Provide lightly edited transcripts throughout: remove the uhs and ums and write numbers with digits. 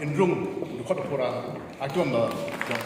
inrung dukot pura agyom ba jong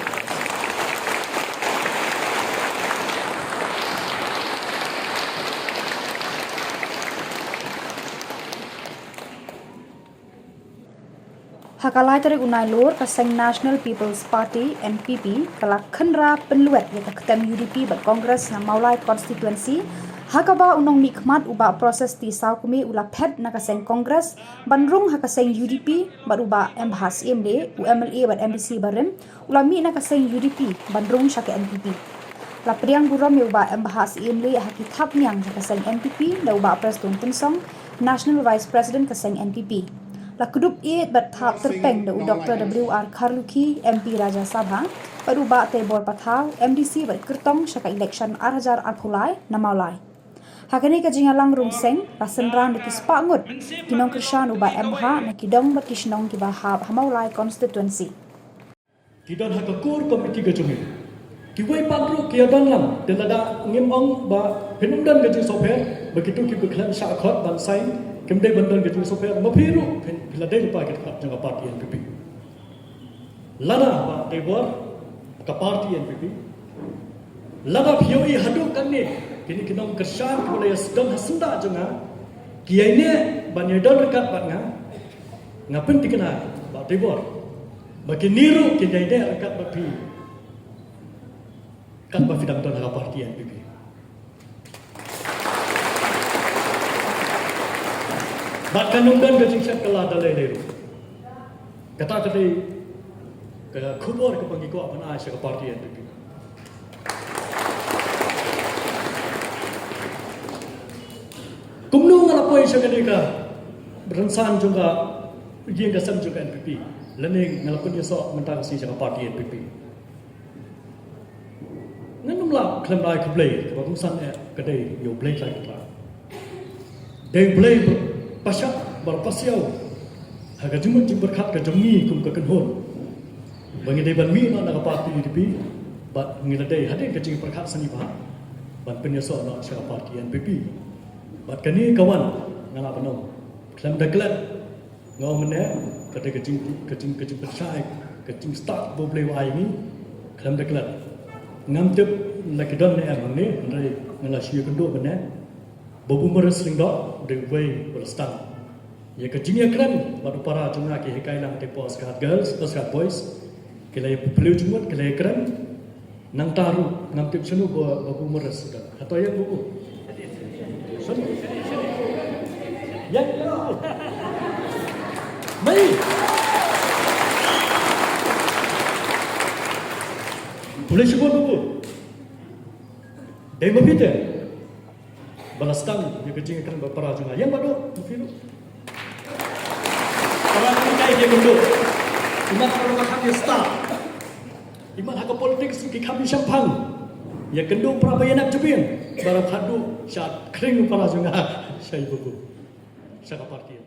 Hakalai tarik unai lor kaseng National People's Party NPP kalak khenra penluet ya ketem UDP bat Kongres na Maulai constituency hakaba unong mikmat uba proses ti saukumi ula phet na kaseng Kongres banrung hakaseng UDP bat uba embahas MD UMLA bat MDC barem ula mi na kaseng UDP banrung syake NPP la priang buram ya uba embahas MD hakithap nyang kaseng NPP da uba presiden tensong National Vice President kaseng NPP la kudup iet bat thap terpeng da Dr. WR Kharluki MP Raja Sabha baru ba tebor pathau MDC bat kertong syaka election 2008 na Maulai hakani ka jingalang rungseng la senran da kispa ngut kinong krishan uba MH na kidong bat kisnong ki bahab Maulai constituency kidan hakakur komiti gajungi kiwai pandru kiadan lam delada ngim ong ba penumdan gajing soper begitu ki beklan syakot ban sain kemudian bandar gitu supaya mapiru bila dia lupa kita jangan parti NPP lana pak tebor ke parti NPP lana pioi haduk kan ni kini kita kersan kepada sedang hasenda jangan kiainya banyak dan dekat batnya ngapain dikenal pak tebor bagi niru kiainya dekat bapi kan bapi dan parti NPP bahkan nunggan gajing siap kelah dalai leru. Kata ke kubur ke pengikut apa nak ke parti NPP. Kumnu ngala poi sekali ka berensan juga ujian dasar juga NPP. Lening ngala pun esok mentang si ke parti NPP. Nanumlah klaim lai ke blay ke berensan kedai yo blay lagi lah. Dei blay pasyak berpasiau harga jumut berkat ke jemi kum ke kenhon bagi deban mi na parti UDP bat ngiladai hadir ke jing berkat seni bah ban penyeso na syara parti NPP bat kani kawan ngala penom klam daklat ngau mene kata ke jing persai ke jing start bo play wai ni klam daklat ngam tep lakidon ne amang ni ndai ngala syu kendo bene Babu meresling dok de way berstang. Ya kejingnya keren baru para jumlah ke hekai lang te postcard girls, postcard boys. Kelai peluk jumut kelai keren. Nang taru nang tip senu babu meres sudah. Atau yang buku. Senu. Ya. Mai. Boleh sebut buku. Demo Peter. Balastang dia kecing akan berperang juga. Yang baru firu. Orang ini dia gundu. Iman orang makan dia start. Iman hak politik suki kami syampang. Ya gundu prabayanak jubin. Barang hadu syat kering para juga. Saya ibu. Saya parti.